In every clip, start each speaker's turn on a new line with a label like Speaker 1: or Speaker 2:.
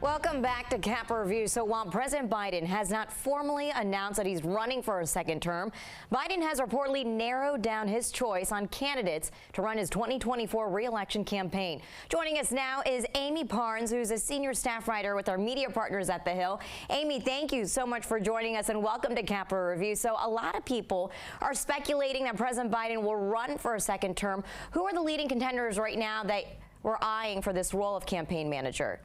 Speaker 1: Welcome back to Capper Review. So while President Biden has not formally announced that he's running for a second term, Biden has reportedly narrowed down his choice on candidates to run his 2024 re-election campaign. Joining us now is Amie Parnes, who's a senior staff writer with our media partners at The Hill. Amie, thank you so much for joining us and welcome to Capper Review. So a lot of people are speculating that President Biden will run for a second term. Who are the leading contenders right now that we're eyeing for this role of campaign manager?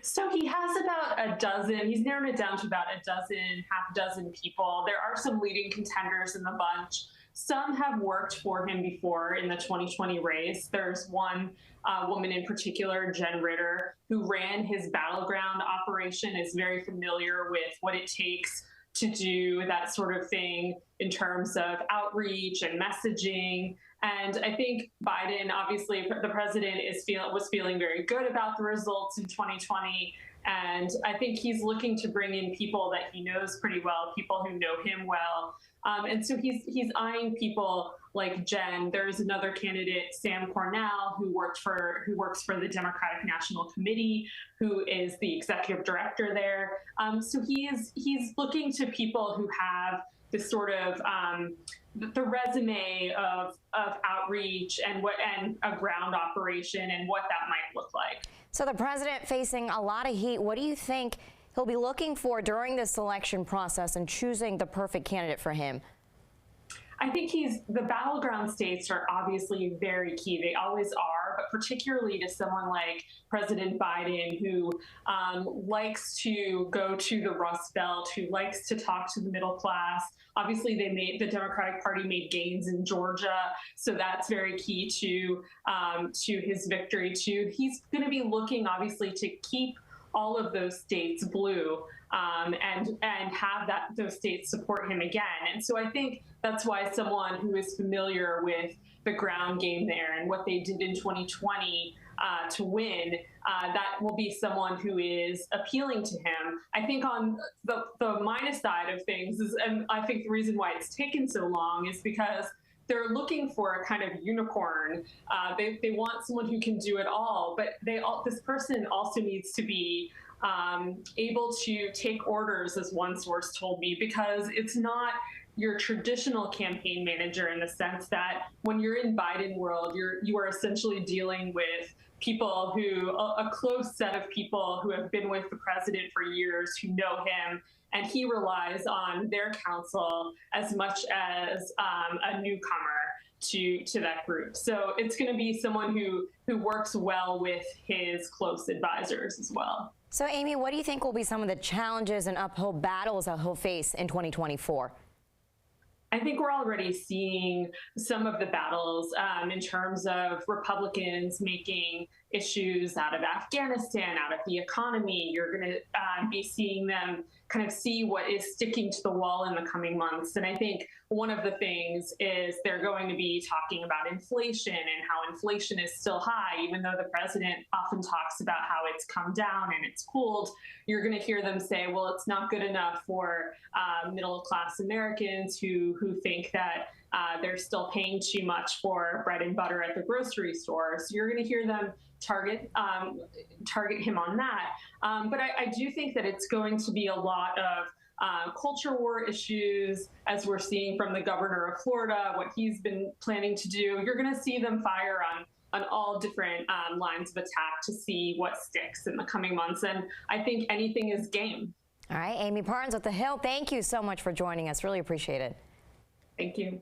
Speaker 2: So he has about a dozen, he's narrowed it down to about a dozen, half dozen people. There are some leading contenders in the bunch. Some have worked for him before in the 2020 race. There's one woman in particular, Jen Ritter, who ran his battleground operation, is very familiar with what it takes to do that sort of thing in terms of outreach and messaging. And I think Biden, obviously, the president was feeling very good about the results in 2020. And I think he's looking to bring in people that he knows pretty well, people who know him well. And so he's eyeing people like Jen. There's another candidate, Sam Cornell, who works for the Democratic National Committee, who is the executive director there. So he's looking to people who have this sort of the resume of outreach and a ground operation and what that might look like.
Speaker 1: So the president facing a lot of heat. What do you think he'll be looking for during this selection process and choosing the perfect candidate for him?
Speaker 2: I think the battleground states are obviously very key. They always are, but particularly to someone like President Biden, who likes to go to the Rust Belt, who likes to talk to the middle class. Obviously, the Democratic Party made gains in Georgia, so that's very key to his victory too. He's going to be looking, obviously, to keep all of those states blue and have those states support him again. And so I think that's why someone who is familiar with the ground game there and what they did in 2020 to win, that will be someone who is appealing to him. I think on the minus side of things is, and I think the reason why it's taken so long is because they're looking for a kind of unicorn. They want someone who can do it all, but this person also needs to be able to take orders, as one source told me, because it's not your traditional campaign manager in the sense that when you're in Biden world, you are essentially dealing with people a close set of people who have been with the president for years, who know him, and he relies on their counsel as much as a newcomer to that group. So it's going to be someone who works well with his close advisors as well.
Speaker 1: So Amie, what do you think will be some of the challenges and uphill battles that he'll face in 2024?
Speaker 2: I think we're already seeing some of the battles in terms of Republicans making issues out of Afghanistan, out of the economy. You're going to be seeing them kind of see what is sticking to the wall in the coming months. And I think one of the things is they're going to be talking about inflation and how inflation is still high, even though the president often talks about how it's come down and it's cooled. You're going to hear them say, well, it's not good enough for middle-class Americans who think that they're still paying too much for bread and butter at the grocery store. So you're going to hear them target him on that. But I do think that it's going to be a lot of culture war issues, as we're seeing from the governor of Florida, what he's been planning to do. You're going to see them fire on all different lines of attack to see what sticks in the coming months. And I think anything is game.
Speaker 1: All right, Amie Parnes with The Hill, thank you so much for joining us. Really appreciate it.
Speaker 2: Thank you.